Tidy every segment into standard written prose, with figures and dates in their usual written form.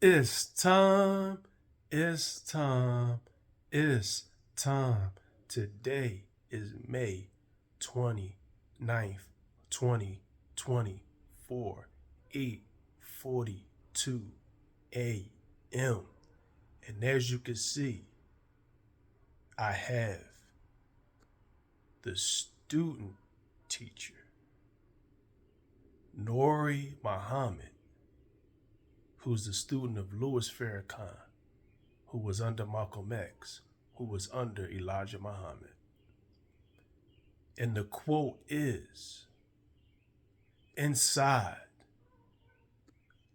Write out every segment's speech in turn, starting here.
It's time, it's time, it's time. Today is May 29th, 2024, 8:42 a.m. And as you can see, I have the student teacher, Nuri Muhammad, who's the student of Louis Farrakhan, who was under Malcolm X, who was under Elijah Muhammad. And the quote is, inside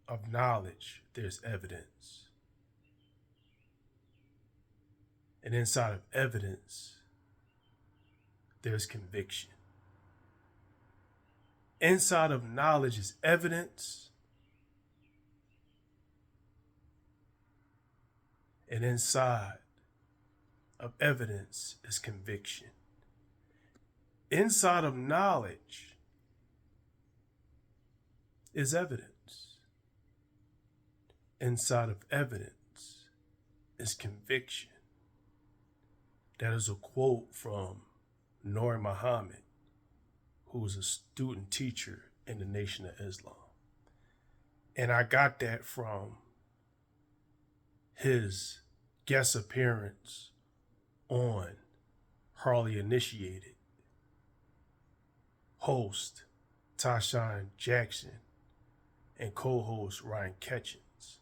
of knowledge, there's evidence. And inside of evidence, there's conviction. Inside of knowledge is evidence, and inside of evidence is conviction. Inside of knowledge is evidence. Inside of evidence is conviction. That is a quote from Nuri Muhammad, who was a student teacher in the Nation of Islam. And I got that from his guest appearance on Harley Initiated, host Tashawn Jackson and co-host Ryan Ketchens.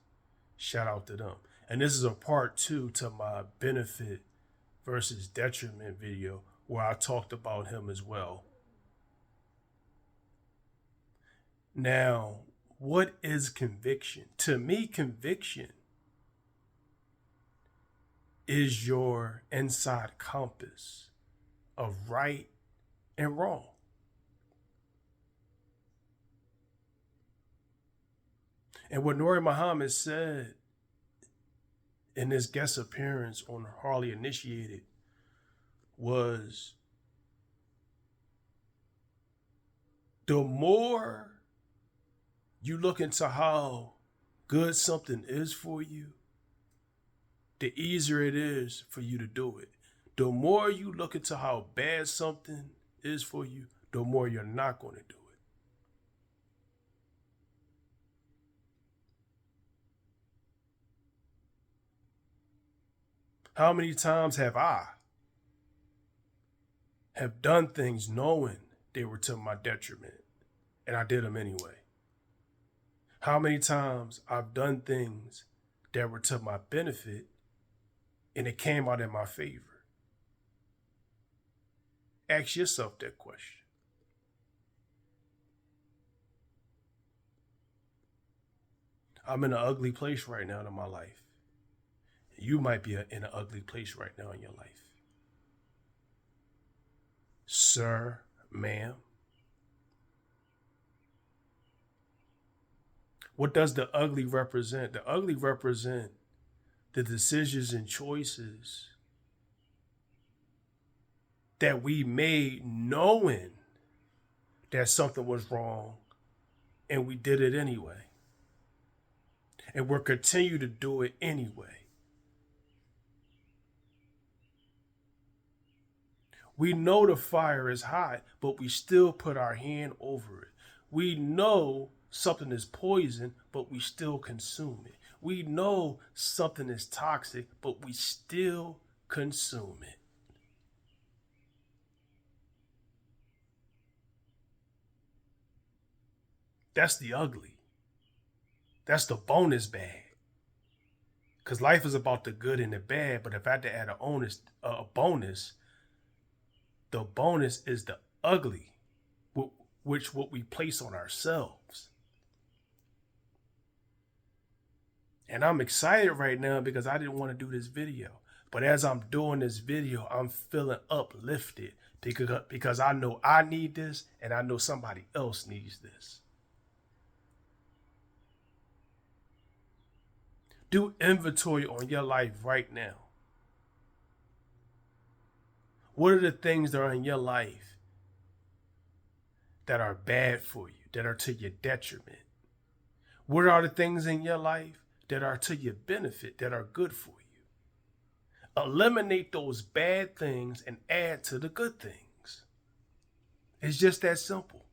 Shout out to them. And this is a part 2 to my benefit versus detriment video where I talked about him as well. Now, what is conviction? To me, conviction is your inside compass of right and wrong. And what Nuri Muhammad said in his guest appearance on Harley Initiated was, the more you look into how good something is for you, the easier it is for you to do it. The more you look into how bad something is for you, the more you're not going to do it. How many times have I done things knowing they were to my detriment, and I did them anyway? How many times I've done things that were to my benefit and it came out in my favor? Ask yourself that question. I'm in an ugly place right now in my life. You might be in an ugly place right now in your life. Sir, ma'am. What does the ugly represent? The ugly represent the decisions and choices that we made knowing that something was wrong, and we did it anyway. And we'll continue to do it anyway. We know the fire is hot, but we still put our hand over it. We know something is poison, but we still consume it. We know something is toxic, but we still consume it. That's the ugly. That's the bonus bag. Because life is about the good and the bad, but if I had to add a bonus, the bonus is the ugly, which what we place on ourselves. And I'm excited right now because I didn't want to do this video. But as I'm doing this video, I'm feeling uplifted because I know I need this and I know somebody else needs this. Do inventory on your life right now. What are the things that are in your life that are bad for you, that are to your detriment? What are the things in your life that are to your benefit, that are good for you. Eliminate those bad things and add to the good things. It's just that simple.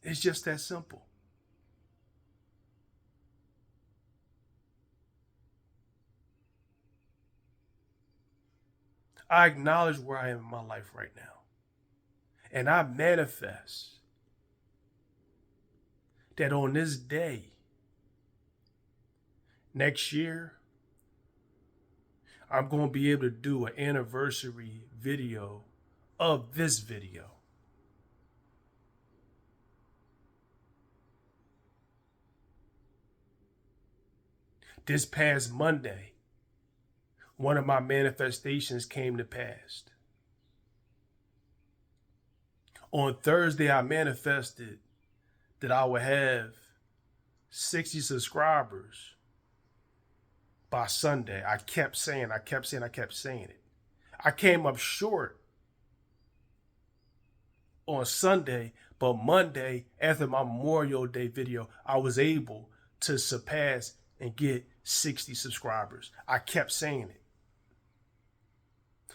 It's just that simple. I acknowledge where I am in my life right now. And I manifest that on this day, next year, I'm going to be able to do an anniversary video of this video. This past Monday, one of my manifestations came to pass. On Thursday, I manifested that I would have 60 subscribers by Sunday. I kept saying it. I came up short on Sunday, but Monday, after my Memorial Day video, I was able to surpass and get 60 subscribers. I kept saying it.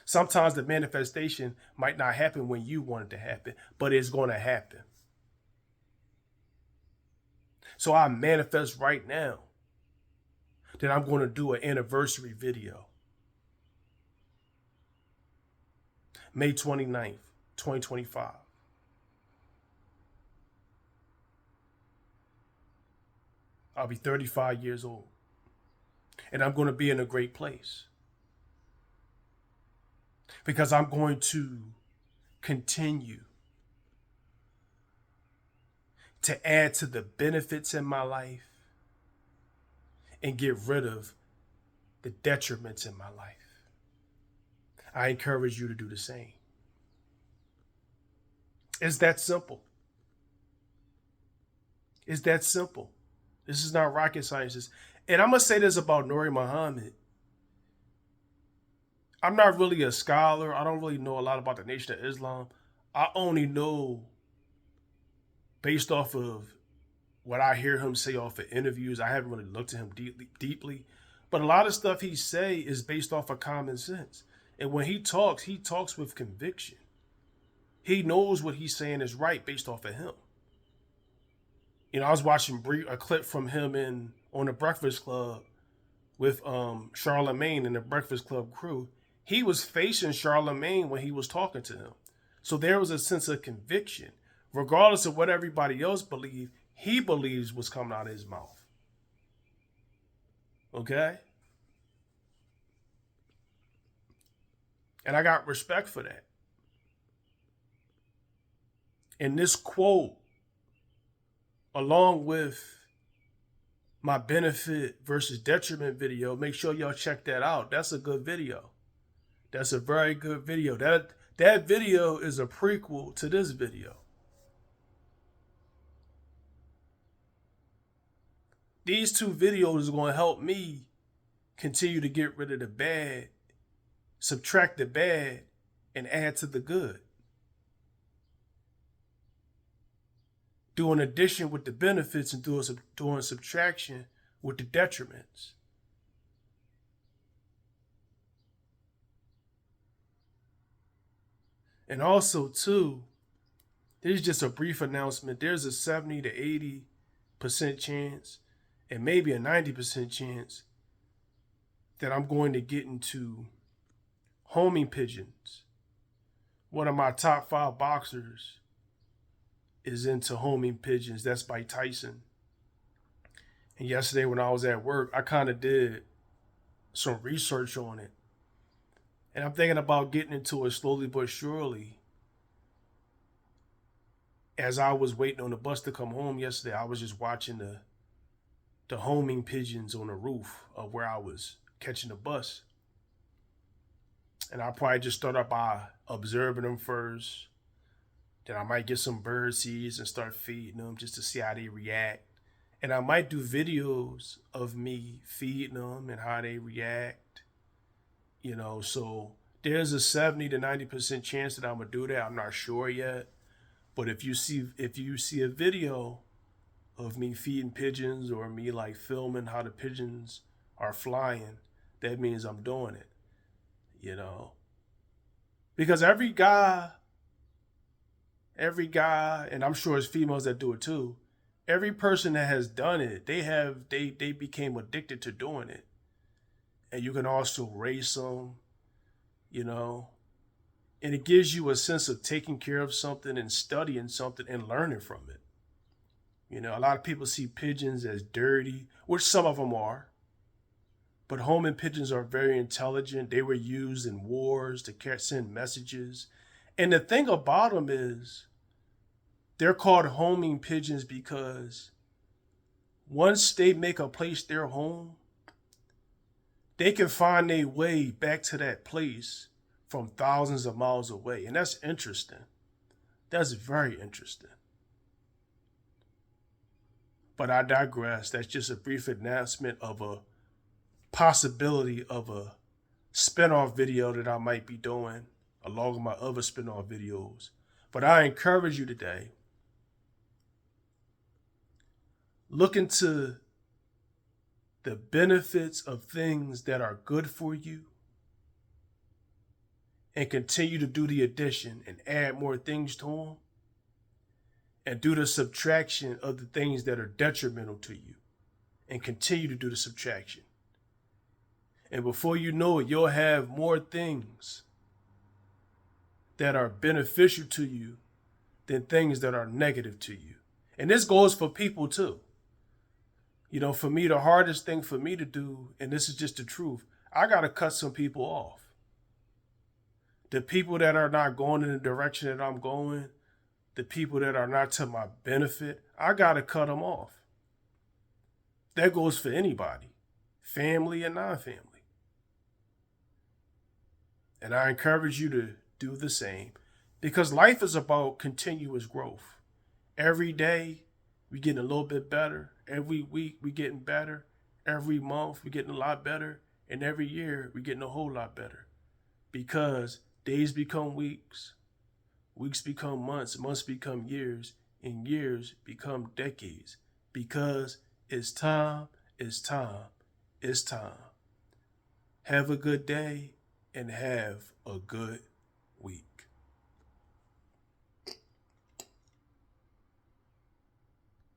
Sometimes the manifestation might not happen when you want it to happen, but it's going to happen. So I manifest right now that I'm going to do an anniversary video. May 29th, 2025. I'll be 35 years old. And I'm going to be in a great place. Because I'm going to continue to add to the benefits in my life and get rid of the detriments in my life. I encourage you to do the same. It's that simple. It's that simple. This is not rocket science. And I'm going to say this about Nuri Muhammad. I'm not really a scholar. I don't really know a lot about the Nation of Islam. I only know based off of what I hear him say off of interviews. I haven't really looked at him deeply. But a lot of stuff he say is based off of common sense. And when he talks with conviction. He knows what he's saying is right based off of him. You know, I was watching a clip from him on the Breakfast Club with Charlemagne and the Breakfast Club crew. He was facing Charlemagne when he was talking to him. So there was a sense of conviction. Regardless of what everybody else believed, he believes what's coming out of his mouth. Okay? And I got respect for that. And this quote, along with my benefit versus detriment video, make sure y'all check that out. That's a good video. That's a very good video. That video is a prequel to this video. These two videos are going to help me continue to get rid of the bad, subtract the bad, and add to the good. Doing addition with the benefits and doing subtraction with the detriments. And also, too, there's just a brief announcement. There's a 70 to 80% chance and maybe a 90% chance that I'm going to get into homing pigeons. One of my top 5 boxers is into homing pigeons. That's by Tyson. And yesterday when I was at work, I kind of did some research on it. And I'm thinking about getting into it slowly but surely. As I was waiting on the bus to come home yesterday, I was just watching the homing pigeons on the roof of where I was catching the bus. And I'll probably just start out by observing them first. Then I might get some bird seeds and start feeding them just to see how they react. And I might do videos of me feeding them and how they react. You know, so there's a 70 to 90% chance that I'm going to do that. I'm not sure yet. But if you see a video of me feeding pigeons or me like filming how the pigeons are flying, that means I'm doing it, you know. Because every guy, and I'm sure it's females that do it too, every person that has done it, they became addicted to doing it. And you can also race them, you know, and it gives you a sense of taking care of something and studying something and learning from it. You know, a lot of people see pigeons as dirty, which some of them are, but homing pigeons are very intelligent. They were used in wars to send messages. And the thing about them is they're called homing pigeons because once they make a place their home, they can find their way back to that place from thousands of miles away. And that's interesting. That's very interesting. But I digress. That's just a brief announcement of a possibility of a spinoff video that I might be doing along with my other spinoff videos. But I encourage you today, look into the benefits of things that are good for you and continue to do the addition and add more things to them and do the subtraction of the things that are detrimental to you and continue to do the subtraction. And before you know it, you'll have more things that are beneficial to you than things that are negative to you. And this goes for people too. You know, for me, the hardest thing for me to do, and this is just the truth, I got to cut some people off. The people that are not going in the direction that I'm going, the people that are not to my benefit, I got to cut them off. That goes for anybody, family and non-family. And I encourage you to do the same because life is about continuous growth. Every day, we're getting a little bit better. Every week, we're getting better. Every month, we're getting a lot better. And every year, we're getting a whole lot better. Because days become weeks, weeks become months, months become years, and years become decades. Because it's time, it's time, it's time. Have a good day and have a good week.